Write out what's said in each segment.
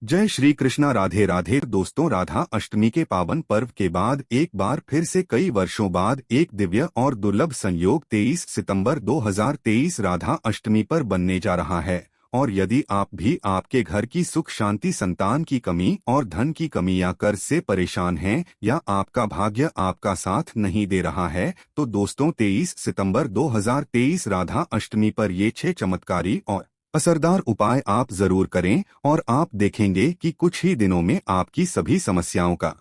जय श्री कृष्णा। राधे राधे दोस्तों, राधा अष्टमी के पावन पर्व के बाद एक बार फिर से कई वर्षों बाद एक दिव्य और दुर्लभ संयोग 23 सितंबर 2023 राधा अष्टमी पर बनने जा रहा है। और यदि आप भी आपके घर की सुख शांति, संतान की कमी और धन की कमी या कर्ज से परेशान हैं या आपका भाग्य आपका साथ नहीं दे रहा है, तो दोस्तों 23 सितंबर 2023 राधा अष्टमी पर ये 6 चमत्कारी और असरदार उपाय आप जरूर करें और आप देखेंगे कि कुछ ही दिनों में आपकी सभी समस्याओं का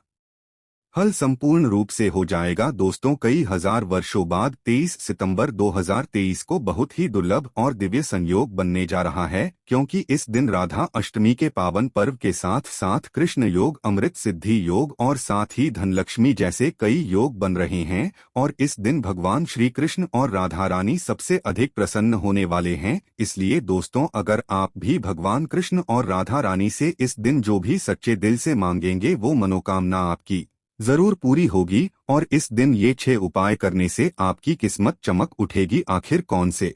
हल संपूर्ण रूप से हो जाएगा। दोस्तों, कई हजार वर्षों बाद 23 सितंबर 2023 को बहुत ही दुर्लभ और दिव्य संयोग बनने जा रहा है, क्योंकि इस दिन राधा अष्टमी के पावन पर्व के साथ साथ कृष्ण योग, अमृत सिद्धि योग और साथ ही धनलक्ष्मी जैसे कई योग बन रहे हैं। और इस दिन भगवान श्री कृष्ण और राधा रानी सबसे अधिक प्रसन्न होने वाले हैं। इसलिए दोस्तों, अगर आप भी भगवान कृष्ण और राधा रानी से इस दिन जो भी सच्चे दिल से मांगेंगे वो मनोकामना आपकी जरूर पूरी होगी। और इस दिन ये 6 उपाय करने से आपकी किस्मत चमक उठेगी। आखिर कौन से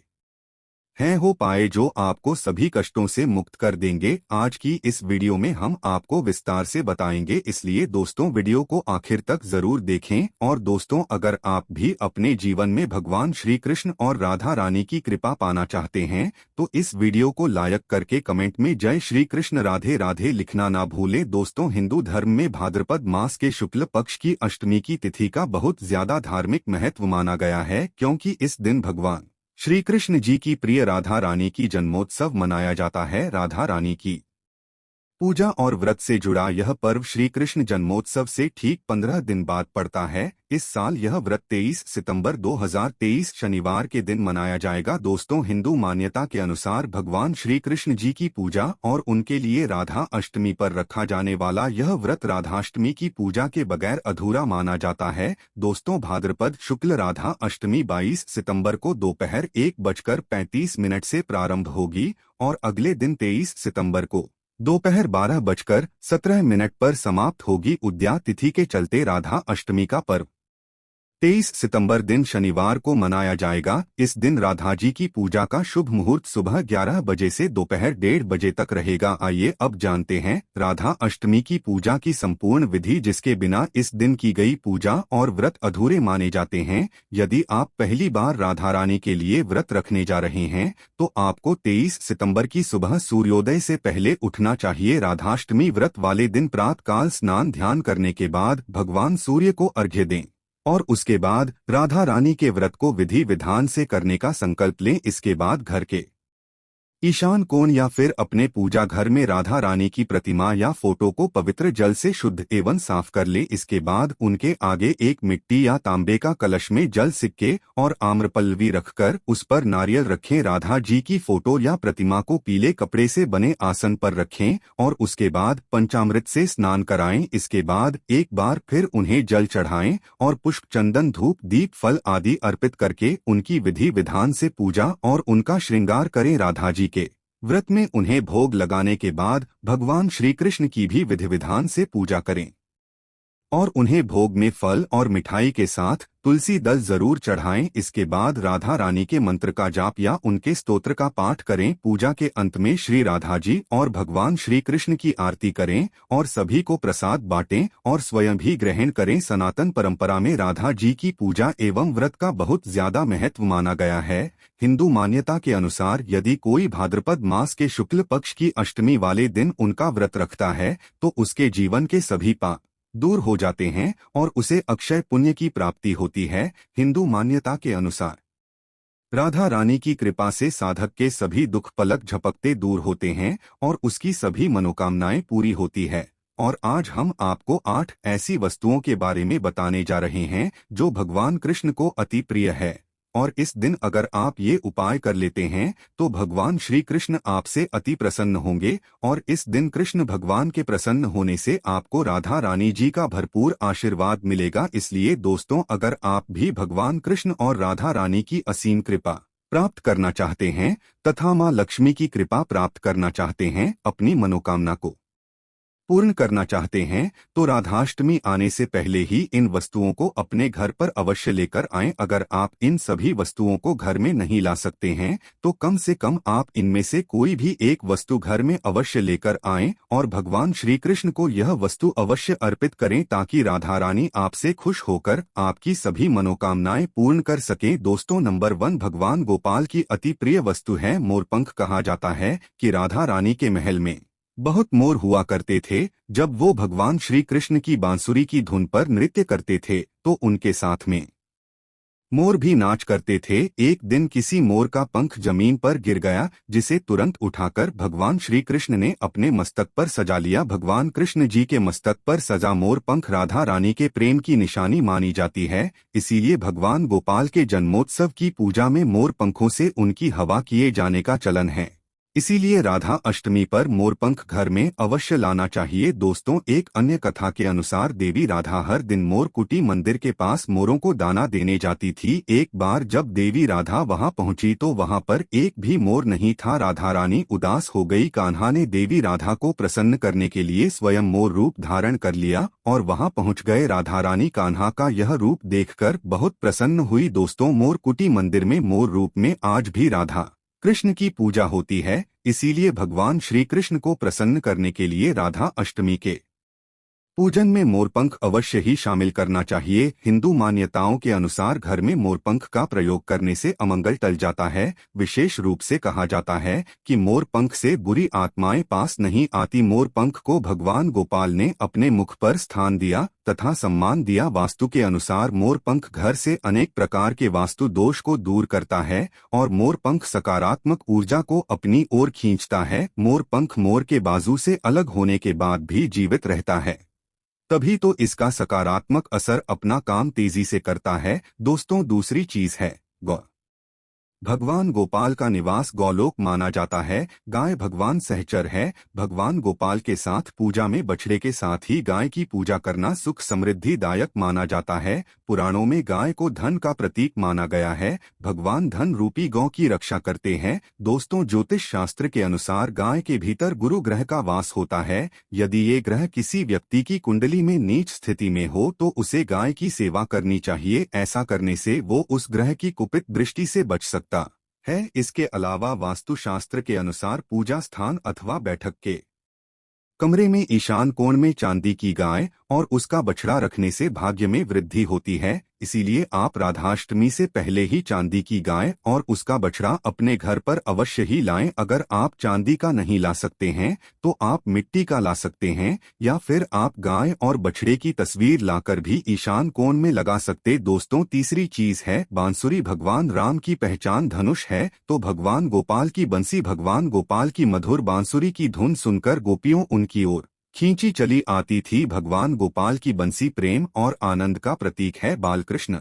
हैं हो पाए जो आपको सभी कष्टों से मुक्त कर देंगे, आज की इस वीडियो में हम आपको विस्तार से बताएंगे। इसलिए दोस्तों, वीडियो को आखिर तक जरूर देखें। और दोस्तों, अगर आप भी अपने जीवन में भगवान श्री कृष्ण और राधा रानी की कृपा पाना चाहते हैं तो इस वीडियो को लाइक करके कमेंट में जय श्री कृष्ण राधे राधे लिखना ना भूलें। दोस्तों, हिंदू धर्म में भाद्रपद मास के शुक्ल पक्ष की अष्टमी की तिथि का बहुत ज्यादा धार्मिक महत्व माना गया है, क्योंकि इस दिन भगवान श्री कृष्ण जी की प्रिय राधा रानी की जन्मोत्सव मनाया जाता है। राधा रानी की पूजा और व्रत से जुड़ा यह पर्व श्री कृष्ण जन्मोत्सव से ठीक 15 दिन बाद पड़ता है। इस साल यह व्रत 23 सितंबर 2023 शनिवार के दिन मनाया जाएगा। दोस्तों, हिंदू मान्यता के अनुसार भगवान श्री कृष्ण जी की पूजा और उनके लिए राधा अष्टमी पर रखा जाने वाला यह व्रत राधाष्टमी की पूजा के बगैर अधूरा माना जाता है। दोस्तों, भाद्रपद शुक्ल राधा अष्टमी 22 सितंबर को दोपहर 1:35 से प्रारंभ होगी और अगले दिन 23 सितंबर को दोपहर 12:17 पर समाप्त होगी। उद्या तिथि के चलते राधा अष्टमी का पर्व 23 सितंबर दिन शनिवार को मनाया जाएगा। इस दिन राधा जी की पूजा का शुभ मुहूर्त सुबह 11 बजे से दोपहर 1:30 बजे तक रहेगा। आइए अब जानते हैं राधा अष्टमी की पूजा की संपूर्ण विधि, जिसके बिना इस दिन की गई पूजा और व्रत अधूरे माने जाते हैं। यदि आप पहली बार राधा रानी के लिए व्रत रखने जा रहे हैं तो आपको 23 सितंबर की सुबह सूर्योदय से पहले उठना चाहिए। राधाष्टमी व्रत वाले दिन प्रातःकाल स्नान ध्यान करने के बाद भगवान सूर्य को अर्घ्य दें और उसके बाद राधा रानी के व्रत को विधि विधान से करने का संकल्प लें। इसके बाद घर के ईशान कोण या फिर अपने पूजा घर में राधा रानी की प्रतिमा या फोटो को पवित्र जल से शुद्ध एवं साफ कर ले। इसके बाद उनके आगे एक मिट्टी या तांबे का कलश में जल, सिक्के और आम्रपल्लवी रखकर उस पर नारियल रखें। राधा जी की फोटो या प्रतिमा को पीले कपड़े से बने आसन पर रखें और उसके बाद पंचामृत से स्नान कराएं। इसके बाद एक बार फिर उन्हें जल चढ़ाएं और पुष्प, चंदन, धूप, दीप, फल आदि अर्पित करके उनकी विधि विधान से पूजा और उनका श्रृंगार करें। राधा जी के व्रत में उन्हें भोग लगाने के बाद भगवान श्री कृष्ण की भी विधि विधान से पूजा करें और उन्हें भोग में फल और मिठाई के साथ तुलसी दल जरूर चढ़ाएं। इसके बाद राधा रानी के मंत्र का जाप या उनके स्तोत्र का पाठ करें। पूजा के अंत में श्री राधा जी और भगवान श्री कृष्ण की आरती करें और सभी को प्रसाद बांटें और स्वयं भी ग्रहण करें। सनातन परंपरा में राधा जी की पूजा एवं व्रत का बहुत ज्यादा महत्व माना गया है। हिंदू मान्यता के अनुसार यदि कोई भाद्रपद मास के शुक्ल पक्ष की अष्टमी वाले दिन उनका व्रत रखता है तो उसके जीवन के सभी पाप दूर हो जाते हैं और उसे अक्षय पुण्य की प्राप्ति होती है। हिंदू मान्यता के अनुसार राधा रानी की कृपा से साधक के सभी दुख पलक झपकते दूर होते हैं और उसकी सभी मनोकामनाएं पूरी होती है। और आज हम आपको 8 ऐसी वस्तुओं के बारे में बताने जा रहे हैं जो भगवान कृष्ण को अति प्रिय है। और इस दिन अगर आप ये उपाय कर लेते हैं तो भगवान श्री कृष्ण आपसे अति प्रसन्न होंगे और इस दिन कृष्ण भगवान के प्रसन्न होने से आपको राधा रानी जी का भरपूर आशीर्वाद मिलेगा। इसलिए दोस्तों, अगर आप भी भगवान कृष्ण और राधा रानी की असीम कृपा प्राप्त करना चाहते हैं तथा मां लक्ष्मी की कृपा प्राप्त करना चाहते हैं, अपनी मनोकामना को पूर्ण करना चाहते हैं तो राधाष्टमी आने से पहले ही इन वस्तुओं को अपने घर पर अवश्य लेकर आएं। अगर आप इन सभी वस्तुओं को घर में नहीं ला सकते हैं तो कम से कम आप इनमें से कोई भी एक वस्तु घर में अवश्य लेकर आएं और भगवान श्री कृष्ण को यह वस्तु अवश्य अर्पित करें ताकि राधा रानी आपसे खुश होकर आपकी सभी मनोकामनाएं पूर्ण कर सकें। दोस्तों, नंबर 1 भगवान गोपाल की अति प्रिय वस्तु है मोरपंख। कहा जाता है कि राधा रानी के महल में बहुत मोर हुआ करते थे। जब वो भगवान श्री कृष्ण की बांसुरी की धुन पर नृत्य करते थे तो उनके साथ में मोर भी नाच करते थे। एक दिन किसी मोर का पंख जमीन पर गिर गया, जिसे तुरंत उठाकर भगवान श्री कृष्ण ने अपने मस्तक पर सजा लिया। भगवान कृष्ण जी के मस्तक पर सजा मोर पंख राधा रानी के प्रेम की निशानी मानी जाती है। इसीलिए भगवान गोपाल के जन्मोत्सव की पूजा में मोर पंखों से उनकी हवा किए जाने का चलन है। इसीलिए राधा अष्टमी पर मोरपंख घर में अवश्य लाना चाहिए। दोस्तों, एक अन्य कथा के अनुसार देवी राधा हर दिन मोरकुटी मंदिर के पास मोरों को दाना देने जाती थी। एक बार जब देवी राधा वहां पहुंची तो वहां पर एक भी मोर नहीं था। राधा रानी उदास हो गई। कान्हा ने देवी राधा को प्रसन्न करने के लिए स्वयं मोर रूप धारण कर लिया और वहां पहुंच गए। राधा रानी कान्हा का यह रूप देखकर बहुत प्रसन्न हुई। दोस्तों, मोरकुटी मंदिर में मोर रूप में आज भी राधा कृष्ण की पूजा होती है। इसीलिए भगवान श्री कृष्ण को प्रसन्न करने के लिए राधा अष्टमी के पूजन में मोरपंख अवश्य ही शामिल करना चाहिए। हिंदू मान्यताओं के अनुसार घर में मोरपंख का प्रयोग करने से अमंगल टल जाता है। विशेष रूप से कहा जाता है कि मोरपंख से बुरी आत्माएं पास नहीं आती। मोरपंख को भगवान गोपाल ने अपने मुख पर स्थान दिया तथा सम्मान दिया। वास्तु के अनुसार मोरपंख घर से अनेक प्रकार के वास्तु दोष को दूर करता है और मोरपंख सकारात्मक ऊर्जा को अपनी ओर खींचता है। मोरपंख मोर के बाजू से अलग होने के बाद भी जीवित रहता है, तभी तो इसका सकारात्मक असर अपना काम तेजी से करता है। दोस्तों, दूसरी चीज है गौ। भगवान गोपाल का निवास गौलोक माना जाता है। गाय भगवान सहचर है। भगवान गोपाल के साथ पूजा में बछड़े के साथ ही गाय की पूजा करना सुख समृद्धि दायक माना जाता है। पुराणों में गाय को धन का प्रतीक माना गया है। भगवान धन रूपी गौ की रक्षा करते हैं। दोस्तों, ज्योतिष शास्त्र के अनुसार गाय के भीतर गुरु ग्रह का वास होता है। यदि ये ग्रह किसी व्यक्ति की कुंडली में नीच स्थिति में हो तो उसे गाय की सेवा करनी चाहिए। ऐसा करने से वो उस ग्रह की कुपित दृष्टि से बच सकता है। इसके अलावा वास्तुशास्त्र के अनुसार पूजा स्थान अथवा बैठक के कमरे में ईशान कोण में चांदी की गाय और उसका बछड़ा रखने से भाग्य में वृद्धि होती है। इसीलिए आप राधाष्टमी से पहले ही चांदी की गाय और उसका बछड़ा अपने घर पर अवश्य ही लाएं। अगर आप चांदी का नहीं ला सकते हैं तो आप मिट्टी का ला सकते हैं या फिर आप गाय और बछड़े की तस्वीर लाकर भी ईशान कोण में लगा सकते। दोस्तों, तीसरी चीज है बांसुरी। भगवान राम की पहचान धनुष है तो भगवान गोपाल की बंसी। भगवान गोपाल की मधुर बांसुरी की धुन सुनकर गोपियों उनकी ओर खींची चली आती थी। भगवान गोपाल की बंसी प्रेम और आनंद का प्रतीक है। बालकृष्ण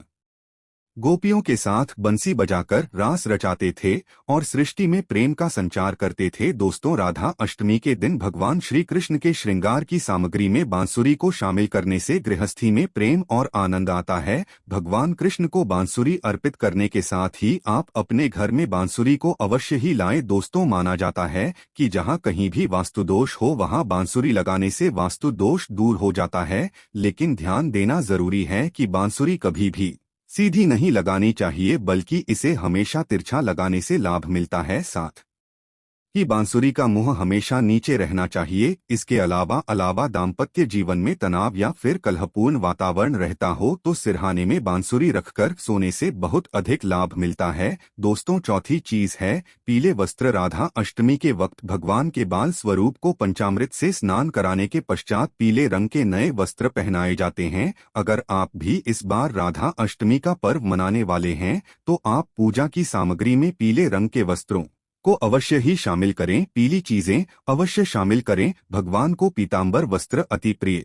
गोपियों के साथ बंसी बजाकर रास रचाते थे और सृष्टि में प्रेम का संचार करते थे। दोस्तों, राधा अष्टमी के दिन भगवान श्री कृष्ण के श्रृंगार की सामग्री में बांसुरी को शामिल करने से गृहस्थी में प्रेम और आनंद आता है। भगवान कृष्ण को बांसुरी अर्पित करने के साथ ही आप अपने घर में बांसुरी को अवश्य ही लाएं। दोस्तों, माना जाता है कि जहां कहीं भी वास्तु दोष हो वहां बांसुरी लगाने से वास्तु दोष दूर हो जाता है। लेकिन ध्यान देना जरूरी है कि बांसुरी कभी भी सीधी नहीं लगानी चाहिए बल्कि इसे हमेशा तिरछा लगाने से लाभ मिलता है। साथ ही बांसुरी का मुंह हमेशा नीचे रहना चाहिए। इसके अलावा दाम्पत्य जीवन में तनाव या फिर कलहपूर्ण वातावरण रहता हो तो सिरहाने में बांसुरी रखकर सोने से बहुत अधिक लाभ मिलता है। दोस्तों, चौथी चीज है पीले वस्त्र। राधा अष्टमी के वक्त भगवान के बाल स्वरूप को पंचामृत से स्नान कराने के पश्चात पीले रंग के नए वस्त्र पहनाए जाते हैं। अगर आप भी इस बार राधा अष्टमी का पर्व मनाने वाले हैं तो आप पूजा की सामग्री में पीले रंग के वस्त्रों को अवश्य ही शामिल करें। पीली चीजें अवश्य शामिल करें। भगवान को पीतांबर वस्त्र अति प्रिय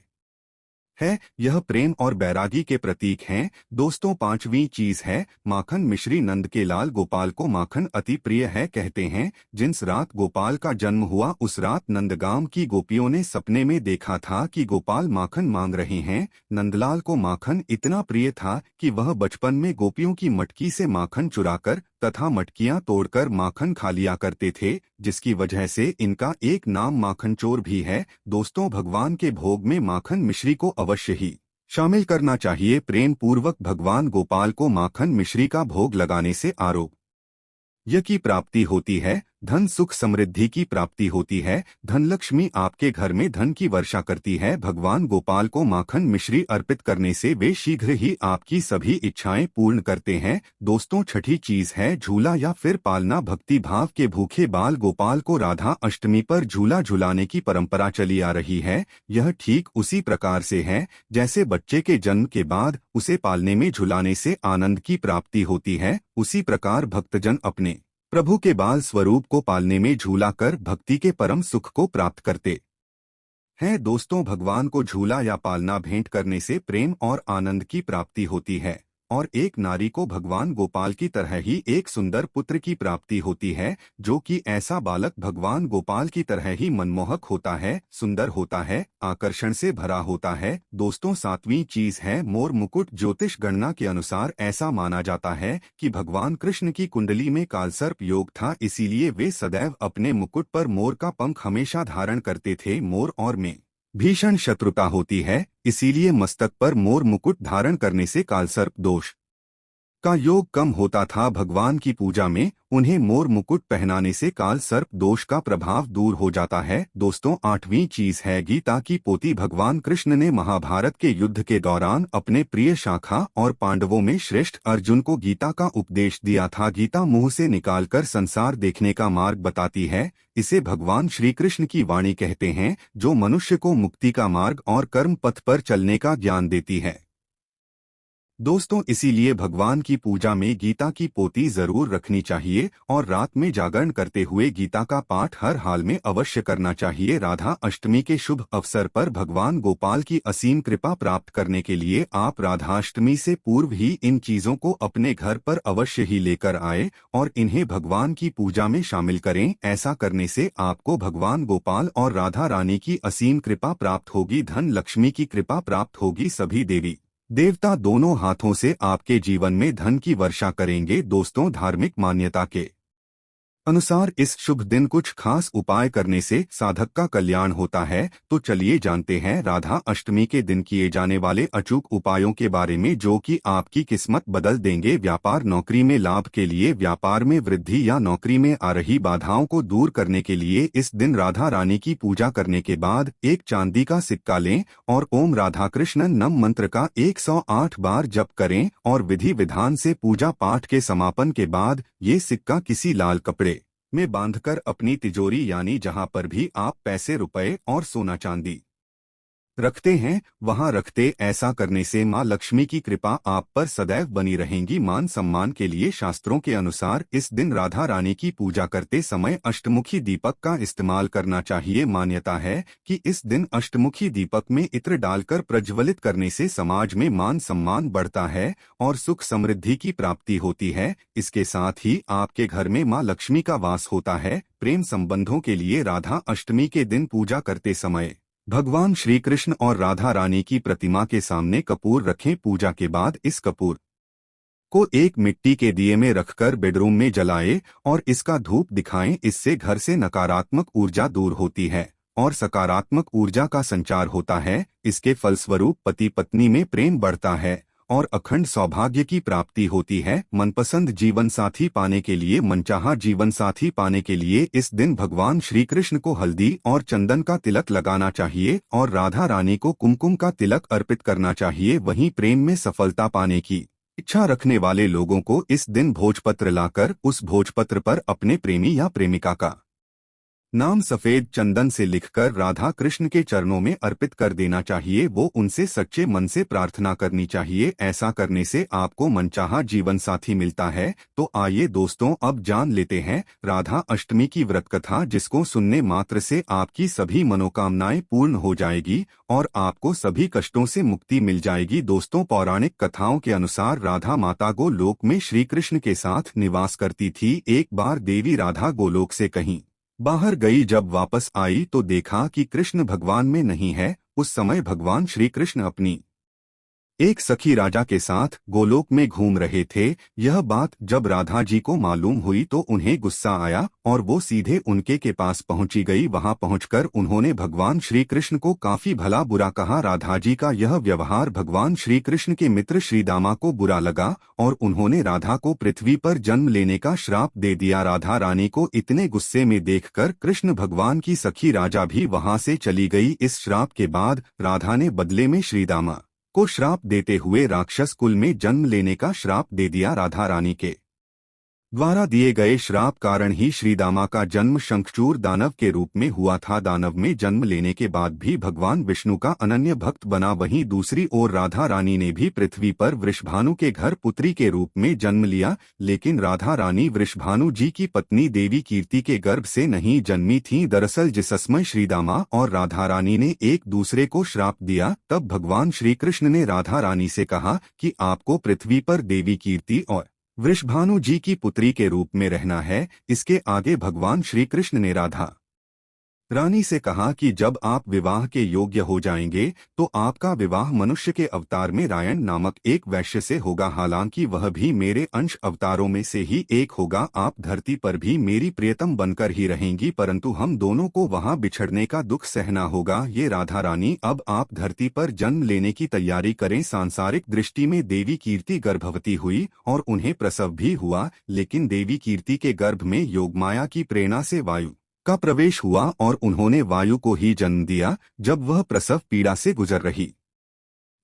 है। यह प्रेम और बैरागी के प्रतीक हैं। दोस्तों, पांचवी चीज है माखन मिश्री। नंद के लाल गोपाल को माखन अति प्रिय है। कहते हैं जिस रात गोपाल का जन्म हुआ उस रात नंदगांव की गोपियों ने सपने में देखा था कि गोपाल माखन मांग रहे हैं। नंदलाल को माखन इतना प्रिय था कि वह बचपन में गोपियों की मटकी से माखन चुराकर तथा मटकियां तोड़कर माखन खा लिया करते थे, जिसकी वजह से इनका एक नाम माखन चोर भी है। दोस्तों, भगवान के भोग में माखन मिश्री को अवश्य ही शामिल करना चाहिए। प्रेम पूर्वक भगवान गोपाल को माखन मिश्री का भोग लगाने से आरोग्य की प्राप्ति होती है, धन सुख समृद्धि की प्राप्ति होती है, धनलक्ष्मी आपके घर में धन की वर्षा करती है। भगवान गोपाल को माखन मिश्री अर्पित करने से वे शीघ्र ही आपकी सभी इच्छाएं पूर्ण करते हैं। दोस्तों, छठी चीज है झूला या फिर पालना। भक्ति भाव के भूखे बाल गोपाल को राधा अष्टमी पर झूला झुलाने की परंपरा चली आ रही है। यह ठीक उसी प्रकार से है जैसे बच्चे के जन्म के बाद उसे पालने में झुलाने से आनंद की प्राप्ति होती है, उसी प्रकार भक्तजन अपने प्रभु के बाल स्वरूप को पालने में झूला कर भक्ति के परम सुख को प्राप्त करते हैं। दोस्तों, भगवान को झूला या पालना भेंट करने से प्रेम और आनंद की प्राप्ति होती है और एक नारी को भगवान गोपाल की तरह ही एक सुंदर पुत्र की प्राप्ति होती है, जो कि ऐसा बालक भगवान गोपाल की तरह ही मनमोहक होता है, सुंदर होता है, आकर्षण से भरा होता है। दोस्तों, सातवीं चीज है मोर मुकुट। ज्योतिष गणना के अनुसार ऐसा माना जाता है कि भगवान कृष्ण की कुंडली में कालसर्प योग था, इसीलिए वे सदैव अपने मुकुट पर मोर का पंख हमेशा धारण करते थे। मोर और में भीषण शत्रुता होती है, इसीलिए मस्तक पर मोर मुकुट धारण करने से कालसर्प दोष का योग कम होता था। भगवान की पूजा में उन्हें मोर मुकुट पहनाने से काल सर्प दोष का प्रभाव दूर हो जाता है। दोस्तों, आठवीं चीज है गीता की पोती। भगवान कृष्ण ने महाभारत के युद्ध के दौरान अपने प्रिय शाखा और पांडवों में श्रेष्ठ अर्जुन को गीता का उपदेश दिया था। गीता मुंह से निकालकर संसार देखने का मार्ग बताती है। इसे भगवान श्री कृष्ण की वाणी कहते हैं, जो मनुष्य को मुक्ति का मार्ग और कर्म पथ पर चलने का ज्ञान देती है। दोस्तों, इसीलिए भगवान की पूजा में गीता की पोती जरूर रखनी चाहिए और रात में जागरण करते हुए गीता का पाठ हर हाल में अवश्य करना चाहिए। राधा अष्टमी के शुभ अवसर पर भगवान गोपाल की असीम कृपा प्राप्त करने के लिए आप राधाष्टमी से पूर्व ही इन चीजों को अपने घर पर अवश्य ही लेकर आए और इन्हें भगवान की पूजा में शामिल करें। ऐसा करने से आपको भगवान गोपाल और राधा रानी की असीम कृपा प्राप्त होगी, धन लक्ष्मी की कृपा प्राप्त होगी, सभी देवी देवता दोनों हाथों से आपके जीवन में धन की वर्षा करेंगे। दोस्तों, धार्मिक मान्यता के अनुसार इस शुभ दिन कुछ खास उपाय करने से साधक का कल्याण होता है। तो चलिए जानते हैं राधा अष्टमी के दिन किए जाने वाले अचूक उपायों के बारे में, जो कि आपकी किस्मत बदल देंगे। व्यापार नौकरी में लाभ के लिए, व्यापार में वृद्धि या नौकरी में आ रही बाधाओं को दूर करने के लिए इस दिन राधा रानी की पूजा करने के बाद एक चांदी का सिक्का लें और ओम राधा कृष्ण नम मंत्र का 108 बार जप करें और विधि विधान से पूजा पाठ के समापन के बाद ये सिक्का किसी लाल कपड़े में बांधकर अपनी तिजोरी यानी जहां पर भी आप पैसे, रुपए और सोना चांदी रखते हैं वहां रखते। ऐसा करने से मां लक्ष्मी की कृपा आप पर सदैव बनी रहेंगी। मान सम्मान के लिए शास्त्रों के अनुसार इस दिन राधा रानी की पूजा करते समय अष्टमुखी दीपक का इस्तेमाल करना चाहिए। मान्यता है कि इस दिन अष्टमुखी दीपक में इत्र डालकर प्रज्वलित करने से समाज में मान सम्मान बढ़ता है और सुख समृद्धि की प्राप्ति होती है। इसके साथ ही आपके घर में मां लक्ष्मी का वास होता है। प्रेम संबंधों के लिए राधा अष्टमी के दिन पूजा करते समय भगवान श्री कृष्ण और राधा रानी की प्रतिमा के सामने कपूर रखें। पूजा के बाद इस कपूर को एक मिट्टी के दिए में रखकर बेडरूम में जलाएं और इसका धूप दिखाएं। इससे घर से नकारात्मक ऊर्जा दूर होती है और सकारात्मक ऊर्जा का संचार होता है। इसके फलस्वरूप पति पत्नी में प्रेम बढ़ता है और अखंड सौभाग्य की प्राप्ति होती है। मनपसंद जीवन साथी पाने के लिए, मनचाहा जीवन साथी पाने के लिए इस दिन भगवान श्री कृष्ण को हल्दी और चंदन का तिलक लगाना चाहिए और राधा रानी को कुमकुम का तिलक अर्पित करना चाहिए। वहीं प्रेम में सफलता पाने की इच्छा रखने वाले लोगों को इस दिन भोजपत्र लाकर उस भोजपत्र पर अपने प्रेमी या प्रेमिका का नाम सफेद चंदन से लिखकर राधा कृष्ण के चरणों में अर्पित कर देना चाहिए। वो उनसे सच्चे मन से प्रार्थना करनी चाहिए। ऐसा करने से आपको मनचाहा जीवन साथी मिलता है। तो आइए दोस्तों, अब जान लेते हैं राधा अष्टमी की व्रत कथा, जिसको सुनने मात्र से आपकी सभी मनोकामनाएं पूर्ण हो जाएगी और आपको सभी कष्टों से मुक्ति मिल जाएगी। दोस्तों, पौराणिक कथाओं के अनुसार राधा माता गोलोक में श्री कृष्ण के साथ निवास करती थी। एक बार देवी राधा गोलोक से कहीं बाहर गई, जब वापस आई तो देखा कि कृष्ण भगवान में नहीं है। उस समय भगवान श्री कृष्ण अपनी एक सखी राजा के साथ गोलोक में घूम रहे थे। यह बात जब राधा जी को मालूम हुई तो उन्हें गुस्सा आया और वो सीधे उनके के पास पहुंची गई। वहां पहुंचकर उन्होंने भगवान श्री कृष्ण को काफी भला बुरा कहा। राधा जी का यह व्यवहार भगवान श्री कृष्ण के मित्र श्रीदामा को बुरा लगा और उन्होंने राधा को पृथ्वी पर जन्म लेने का श्राप दे दिया। राधा रानी को इतने गुस्से में देखकर कृष्ण भगवान की सखी राजा भी वहां से चली गई। इस श्राप के बाद राधा ने बदले में श्रीदामा को श्राप देते हुए राक्षस कुल में जन्म लेने का श्राप दे दिया। राधा रानी के द्वारा दिए गए श्राप कारण ही श्रीदामा का जन्म शंखचूर दानव के रूप में हुआ था। दानव में जन्म लेने के बाद भी भगवान विष्णु का अनन्य भक्त बना। वहीं दूसरी ओर राधा रानी ने भी पृथ्वी पर वृषभानु के घर पुत्री के रूप में जन्म लिया, लेकिन राधा रानी वृषभानु जी की पत्नी देवी कीर्ति के गर्भ से नहीं जन्मी थीं। दरअसल जिस समय श्रीदामा और राधा रानी ने एक दूसरे को श्राप दिया, तब भगवान श्री कृष्ण ने राधा रानी से कहा कि आपको पृथ्वी पर देवी कीर्ति और वृषभानु जी की पुत्री के रूप में रहना है। इसके आगे भगवान श्री कृष्ण ने राधा रानी से कहा कि जब आप विवाह के योग्य हो जाएंगे तो आपका विवाह मनुष्य के अवतार में रायण नामक एक वैश्य से होगा। हालांकि वह भी मेरे अंश अवतारों में से ही एक होगा। आप धरती पर भी मेरी प्रियतम बनकर ही रहेंगी, परंतु हम दोनों को वहां बिछड़ने का दुख सहना होगा। ये राधा रानी, अब आप धरती पर जन्म लेने की तैयारी करें। सांसारिक दृष्टि में देवी कीर्ति गर्भवती हुई और उन्हें प्रसव भी हुआ, लेकिन देवी कीर्ति के गर्भ में योगमाया की प्रेरणा से वायु का प्रवेश हुआ और उन्होंने वायु को ही जन्म दिया। जब वह प्रसव पीड़ा से गुजर रही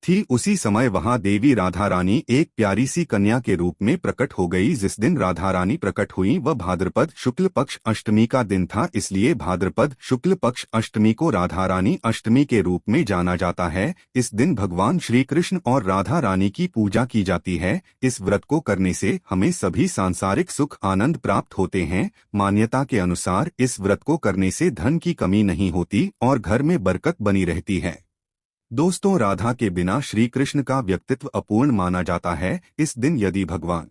थी, उसी समय वहां देवी राधा रानी एक प्यारी सी कन्या के रूप में प्रकट हो गई। जिस दिन राधा रानी प्रकट हुई वह भाद्रपद शुक्ल पक्ष अष्टमी का दिन था, इसलिए भाद्रपद शुक्ल पक्ष अष्टमी को राधा रानी अष्टमी के रूप में जाना जाता है। इस दिन भगवान श्री कृष्ण और राधा रानी की पूजा की जाती है। इस व्रत को करने से हमें सभी सांसारिक सुख आनंद प्राप्त होते हैं। मान्यता के अनुसार इस व्रत को करने से धन की कमी नहीं होती और घर में बरकत बनी रहती है। दोस्तों, राधा के बिना श्री कृष्ण का व्यक्तित्व अपूर्ण माना जाता है। इस दिन यदि भगवान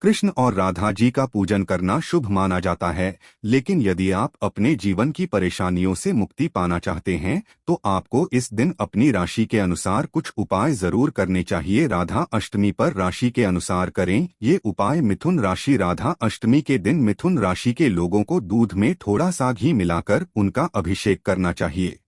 कृष्ण और राधा जी का पूजन करना शुभ माना जाता है, लेकिन यदि आप अपने जीवन की परेशानियों से मुक्ति पाना चाहते हैं तो आपको इस दिन अपनी राशि के अनुसार कुछ उपाय जरूर करने चाहिए। राधा अष्टमी पर राशि के अनुसार करें ये उपाय। मिथुन राशि, राधा अष्टमी के दिन मिथुन राशि के लोगों को दूध में थोड़ा सा घी मिलाकर उनका अभिषेक करना चाहिए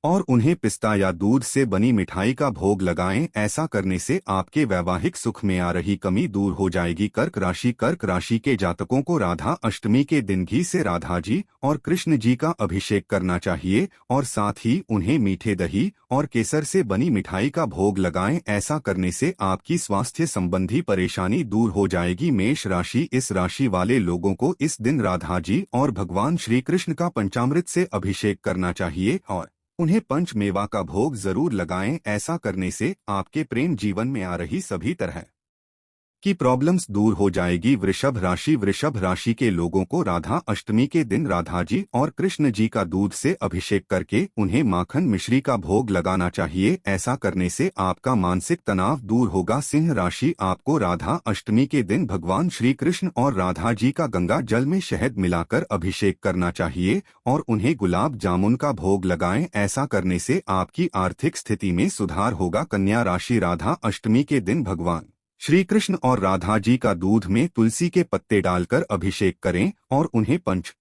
और उन्हें पिस्ता या दूध से बनी मिठाई का भोग लगाएं। ऐसा करने से आपके वैवाहिक सुख में आ रही कमी दूर हो जाएगी। कर्क राशि, कर्क राशि के जातकों को राधा अष्टमी के दिन घी से राधा जी और कृष्ण जी का अभिषेक करना चाहिए और साथ ही उन्हें मीठे दही और केसर से बनी मिठाई का भोग लगाएं। ऐसा करने से आपकी स्वास्थ्य संबंधी परेशानी दूर हो जाएगी। मेष राशि, इस राशि वाले लोगों को इस दिन राधा जी और भगवान श्री कृष्ण का पंचामृत से अभिषेक करना चाहिए और उन्हें पंच मेवा का भोग जरूर लगाएं। ऐसा करने से आपके प्रेम जीवन में आ रही सभी तरह की प्रॉब्लम्स दूर हो जाएगी। वृषभ राशि, वृषभ राशि के लोगों को राधा अष्टमी के दिन राधा जी और कृष्ण जी का दूध से अभिषेक करके उन्हें माखन मिश्री का भोग लगाना चाहिए। ऐसा करने से आपका मानसिक तनाव दूर होगा। सिंह राशि, आपको राधा अष्टमी के दिन भगवान श्री कृष्ण और राधा जी का गंगा जल में शहद मिलाकर अभिषेक करना चाहिए और उन्हें गुलाब जामुन का भोग लगाएं। ऐसा करने से आपकी आर्थिक स्थिति में सुधार होगा। कन्या राशि, राधा अष्टमी के दिन भगवान श्री कृष्ण और राधा जी का दूध में तुलसी के पत्ते डालकर अभिषेक करें और उन्हें पंच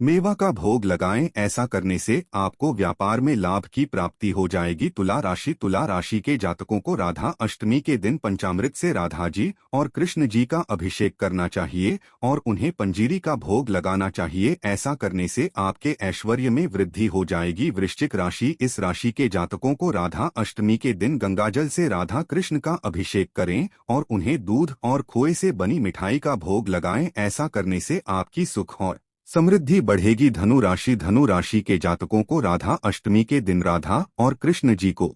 मेवा का भोग लगाएं। ऐसा करने से आपको व्यापार में लाभ की प्राप्ति हो जाएगी। तुला राशि, तुला राशि के जातकों को राधा अष्टमी के दिन पंचामृत से राधा जी और कृष्ण जी का अभिषेक करना चाहिए और उन्हें पंजीरी का भोग लगाना चाहिए। ऐसा करने से आपके ऐश्वर्य में वृद्धि हो जाएगी। वृश्चिक राशि, इस राशि के जातकों को राधा अष्टमी के दिन गंगाजल से राधा कृष्ण का अभिषेक करें और उन्हें दूध और खोए से बनी मिठाई का भोग लगाएं। ऐसा करने से आपकी सुख और समृद्धि बढ़ेगी। धनु राशि, धनु राशि के जातकों को राधा अष्टमी के दिन राधा और कृष्ण जी को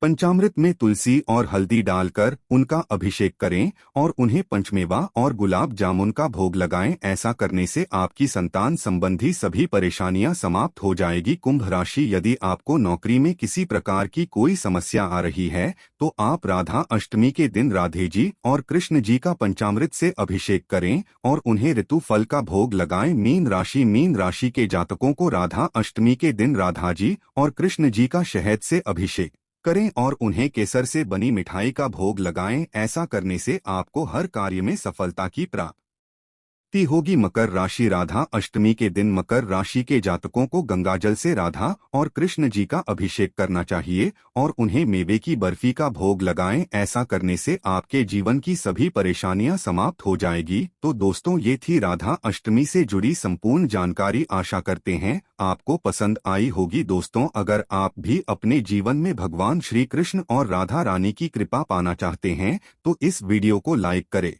पंचामृत में तुलसी और हल्दी डालकर उनका अभिषेक करें और उन्हें पंचमेवा और गुलाब जामुन का भोग लगाएं। ऐसा करने से आपकी संतान संबंधी सभी परेशानियां समाप्त हो जाएगी। कुंभ राशि, यदि आपको नौकरी में किसी प्रकार की कोई समस्या आ रही है तो आप राधा अष्टमी के दिन राधे जी और कृष्ण जी का पंचामृत से अभिषेक करें और उन्हें ऋतु फल का भोग लगाएं। मीन राशि, मीन राशि के जातकों को राधा अष्टमी के दिन राधा जी और कृष्ण जी का शहद से अभिषेक करें और उन्हें केसर से बनी मिठाई का भोग लगाएं। ऐसा करने से आपको हर कार्य में सफलता की प्राप्ति होगी। मकर राशि। राधा अष्टमी के दिन मकर राशि के जातकों को गंगाजल से राधा और कृष्ण जी का अभिषेक करना चाहिए और उन्हें मेवे की बर्फी का भोग लगाएं। ऐसा करने से आपके जीवन की सभी परेशानियां समाप्त हो जाएगी। तो दोस्तों, ये थी राधा अष्टमी से जुड़ी संपूर्ण जानकारी। आशा करते हैं आपको पसंद आई होगी। दोस्तों, अगर आप भी अपने जीवन में भगवान श्री कृष्ण और राधा रानी की कृपा पाना चाहते हैं तो इस वीडियो को लाइक करें।